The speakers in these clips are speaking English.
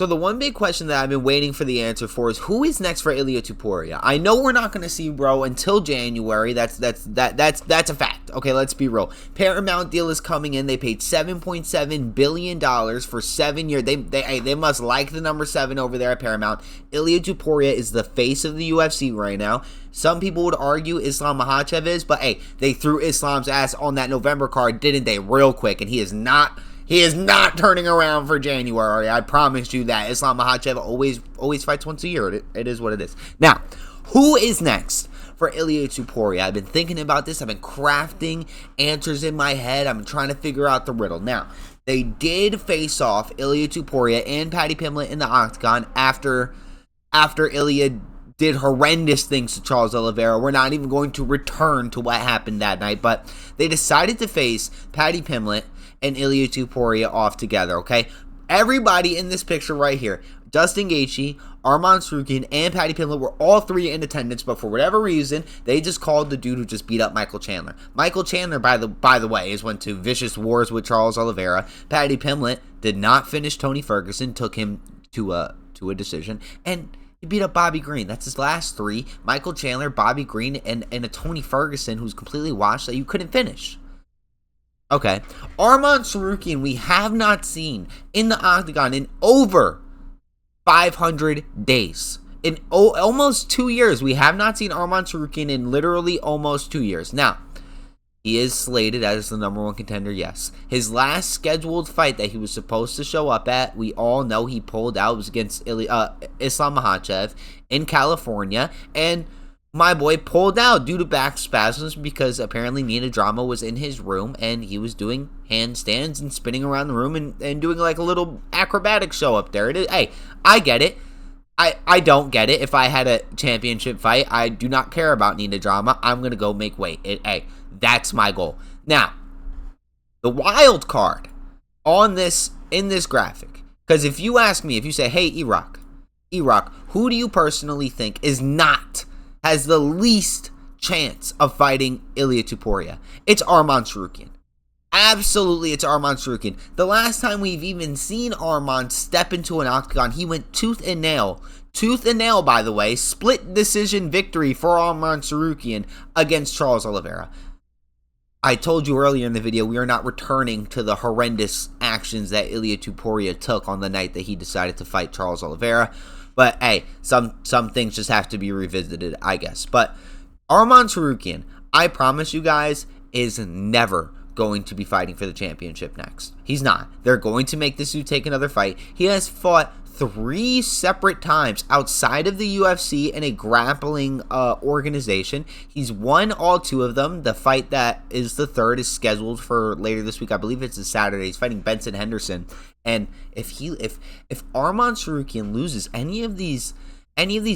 So the one big question that I've been waiting for the answer for is who is next for Ilia Topuria? I know we're not going to see Bro until January. That's a fact. Okay, let's be real. Paramount deal is coming in. They paid $7.7 billion for 7 years. They must like the number 7 over there at Paramount. Ilia Topuria is the face of the UFC right now. Some people would argue Islam Makhachev is, but hey, they threw Islam's ass on that November card, didn't they? Real quick, and he is not turning around for January. I promise you that. Islam Makhachev always fights once a year. It is what it is. Now, who is next for Ilia Topuria? I've been thinking about this. I've been crafting answers in my head. I'm trying to figure out the riddle. Now, they did face off Ilia Topuria and Paddy Pimblett in the octagon after Ilia did horrendous things to Charles Oliveira. We're not even going to return to what happened that night, but they decided to face Paddy Pimblett and Ilia Topuria off together, okay? Everybody in this picture right here, Justin Gaethje, Arman Tsarukyan, and Paddy Pimblett were all 3 in attendance, but for whatever reason, they just called the dude who just beat up Michael Chandler. Michael Chandler, by the way, went to vicious wars with Charles Oliveira. Paddy Pimblett did not finish Tony Ferguson, took him to a decision, and he beat up Bobby Green. That's his last 3. Michael Chandler, Bobby Green, and a Tony Ferguson who's completely washed that you couldn't finish. Okay, Arman Tsarukyan we have not seen in the octagon in over 500 days. In almost 2 years, we have not seen Arman Tsarukyan in literally almost 2 years. Now, he is slated as the number 1 contender, yes. His last scheduled fight that he was supposed to show up at, we all know he pulled out, was against Islam Makhachev in California, and my boy pulled out due to back spasms because apparently ADdypimblett was in his room and he was doing handstands and spinning around the room and doing like a little acrobatic show up there. Hey, I get it. I don't get it. If I had a championship fight, I do not care about ADdypimblett. I'm going to go make weight. Hey, that's my goal. Now, the wild card in this graphic, because if you ask me, if you say, hey, E-Rock, who do you personally think has the least chance of fighting Ilia Topuria? It's Arman Tsarukyan. Absolutely, it's Arman Tsarukyan. The last time we've even seen Arman step into an octagon, he went tooth and nail. Tooth and nail, by the way. Split decision victory for Arman Tsarukyan against Charles Oliveira. I told you earlier in the video, we are not returning to the horrendous actions that Ilia Topuria took on the night that he decided to fight Charles Oliveira. But hey, some things just have to be revisited, I guess. But Arman Tsarukyan, I promise you guys, is never going to be fighting for the championship next. He's not. They're going to make this dude take another fight. He has fought 3 separate times outside of the UFC in a grappling organization. He's won all 2 of them. The fight that is the 3rd is scheduled for later this week. I believe it's a Saturday. He's fighting Benson Henderson. And if Arman Tsarukyan loses any of these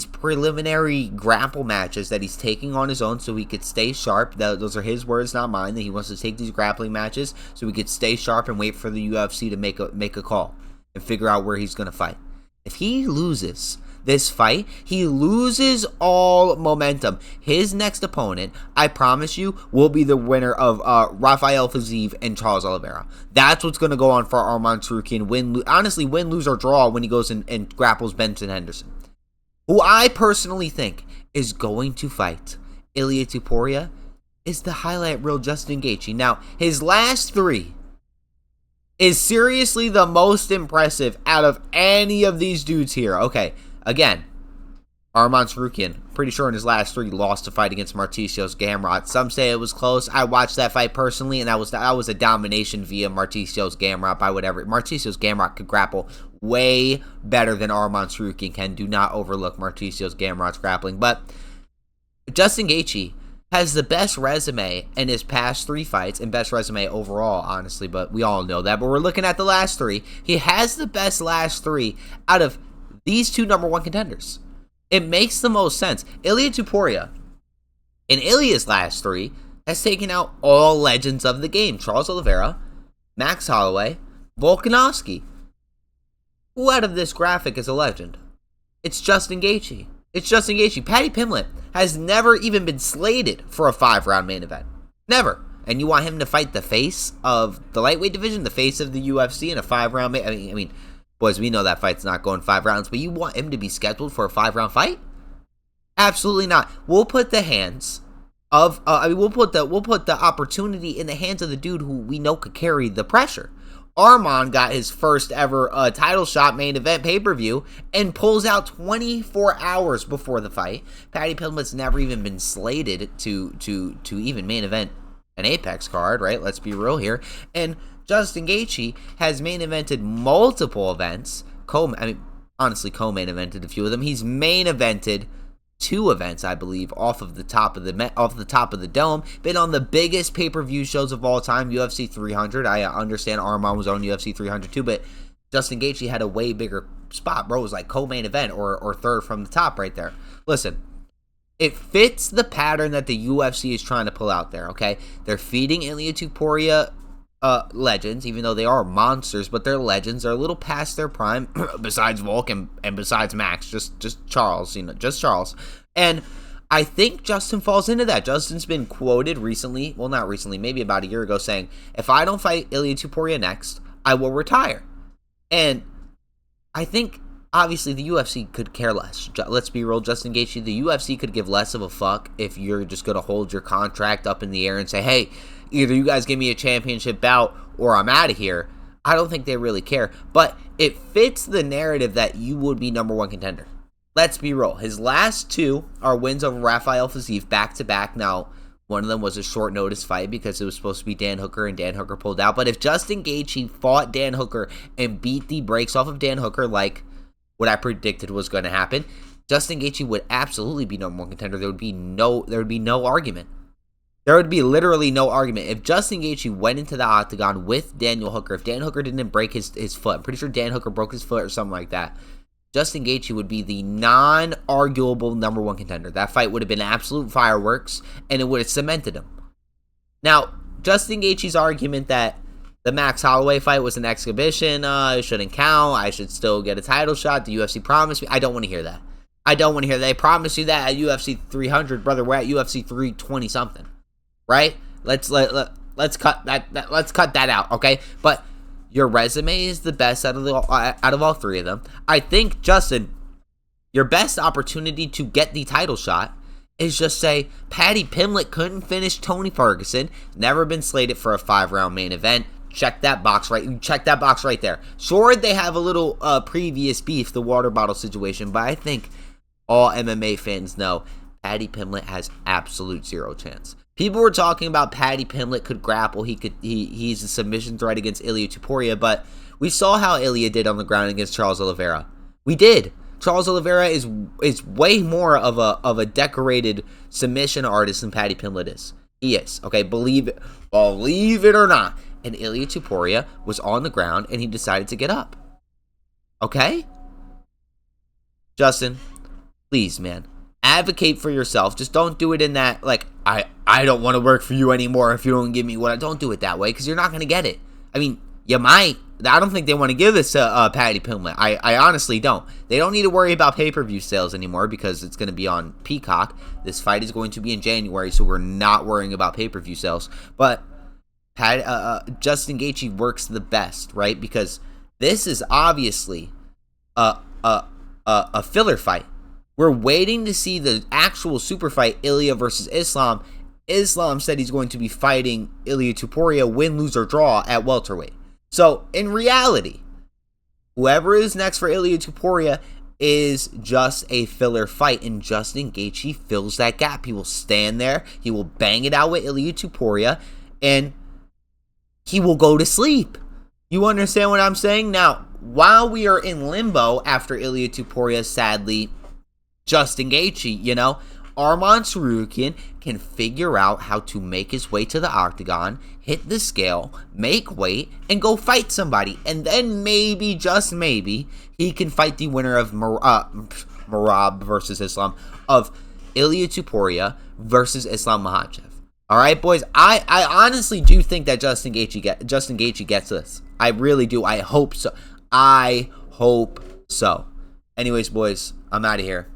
preliminary grapple matches that he's taking on his own so he could stay sharp, those are his words, not mine, that he wants to take these grappling matches so he could stay sharp and wait for the UFC to make a call and figure out where he's going to fight. If he loses this fight, he loses all momentum. His next opponent, I promise you, will be the winner of Rafael Fiziev and Charles Oliveira. That's what's going to go on for Arman Tsarukyan. Win, lose, or draw when he goes and grapples Benson Henderson. Who I personally think is going to fight Ilia Topuria is the highlight reel Justin Gaethje. Now, his last 3 is seriously the most impressive out of any of these dudes here. Okay, again, Arman Tsarukyan, pretty sure in his last 3 lost a fight against Marticios Gamrot. Some say it was close. I watched that fight personally, and that was a domination via Marticios Gamrot by whatever. Marticios Gamrot could grapple way better than Arman Tsarukyan can. Do not overlook Marticios Gamrot's grappling. But Justin Gaethje has the best resume in his past 3 fights, and best resume overall, honestly, but we all know that. But we're looking at the last 3. He has the best last 3 out of these 2 number 1 contenders. It makes the most sense. Ilia Topuria, in Ilia's last 3, has taken out all legends of the game. Charles Oliveira, Max Holloway, Volkanovski. Who out of this graphic is a legend? It's Justin Gaethje. Paddy Pimblett has never even been slated for a 5-round main event. Never. And you want him to fight the face of the lightweight division, the face of the UFC in a 5-round main... I mean, Boys, we know that fight's not going 5 rounds, but you want him to be scheduled for a 5-round fight? Absolutely not. We'll put the hands of, we'll put the opportunity in the hands of the dude who we know could carry the pressure. Arman got his first ever title shot main event pay-per-view and pulls out 24 hours before the fight. Paddy Pimblett's never even been slated to even main event an Apex card, right? Let's be real here. And Justin Gaethje has main evented multiple events. Honestly, co-main evented a few of them. He's main evented 2 events, I believe, off the top of the dome. Been on the biggest pay-per-view shows of all time, UFC 300. I understand Arman was on UFC 300 too, but Justin Gaethje had a way bigger spot, bro. It was like co-main event or third from the top right there. Listen, it fits the pattern that the UFC is trying to pull out there, okay? They're feeding Ilia Topuria legends, even though they are monsters, but they're legends. They're a little past their prime, besides Volk and besides Max, just Charles, just Charles. And I think Justin falls into that. Justin's been quoted recently, well, not recently, maybe about a year ago, saying, if I don't fight Ilia Topuria next, I will retire. And I think, obviously, the UFC could care less. Let's be real, Justin Gaethje, the UFC could give less of a fuck if you're just going to hold your contract up in the air and say, hey, either you guys give me a championship bout or I'm out of here. I don't think they really care. But it fits the narrative that you would be #1 contender. Let's be real. His last 2 are wins over Rafael Fiziev back-to-back. Now, one of them was a short notice fight because it was supposed to be Dan Hooker, and Dan Hooker pulled out. But if Justin Gaethje fought Dan Hooker and beat the brakes off of Dan Hooker like what I predicted was going to happen, Justin Gaethje would absolutely be #1 contender. There would be no argument. There would be literally no argument. If Justin Gaethje went into the octagon with Daniel Hooker, if Dan Hooker didn't break his foot, I'm pretty sure Dan Hooker broke his foot or something like that, Justin Gaethje would be the non-arguable #1 contender. That fight would have been absolute fireworks, and it would have cemented him. Now, Justin Gaethje's argument that the Max Holloway fight was an exhibition, it shouldn't count, I should still get a title shot, the UFC promised me, I don't want to hear that. I don't want to hear that. They promised you that at UFC 300, brother. We're at UFC 320 something. Right? Let's cut that out, okay? But your resume is the best out of all 3 of them. I think, Justin, your best opportunity to get the title shot is just say Paddy Pimblett couldn't finish Tony Ferguson, never been slated for a 5-round main event. Check that box right there. Sure, they have a little previous beef, the water bottle situation, but I think all MMA fans know Paddy Pimblett has absolute 0 chance. People were talking about Paddy Pimblett could grapple. He's a submission threat against Ilia Topuria, but we saw how Ilia did on the ground against Charles Oliveira. We did. Charles Oliveira is way more of a decorated submission artist than Paddy Pimblett is. He is. Okay, believe it or not. And Ilia Topuria was on the ground and he decided to get up. Okay? Justin, please, man. Advocate for yourself. Just don't do it in that, like, I don't want to work for you anymore if you don't give me what I... Don't do it that way, because you're not going to get it. I mean, you might. I don't think they want to give this to Paddy Pimblett. I honestly don't. They don't need to worry about pay-per-view sales anymore because it's going to be on Peacock. This fight is going to be in January, so we're not worrying about pay-per-view sales. But Justin Gaethje works the best, right? Because this is obviously a filler fight. We're waiting to see the actual super fight, Ilia versus Islam. Islam said he's going to be fighting Ilia Topuria, win, lose, or draw at welterweight. So, in reality, whoever is next for Ilia Topuria is just a filler fight, and Justin Gaethje fills that gap. He will stand there, he will bang it out with Ilia Topuria, and he will go to sleep. You understand what I'm saying? Now, while we are in limbo after Ilia Topuria, sadly, Justin Gaethje, Arman Tsarukyan can figure out how to make his way to the octagon, hit the scale, make weight, and go fight somebody. And then maybe, just maybe, he can fight the winner of Merab versus Islam, of Ilia Topuria versus Islam Makhachev. All right, boys, I honestly do think that Justin Gaethje gets this. I really do. I hope so. Anyways, boys, I'm out of here.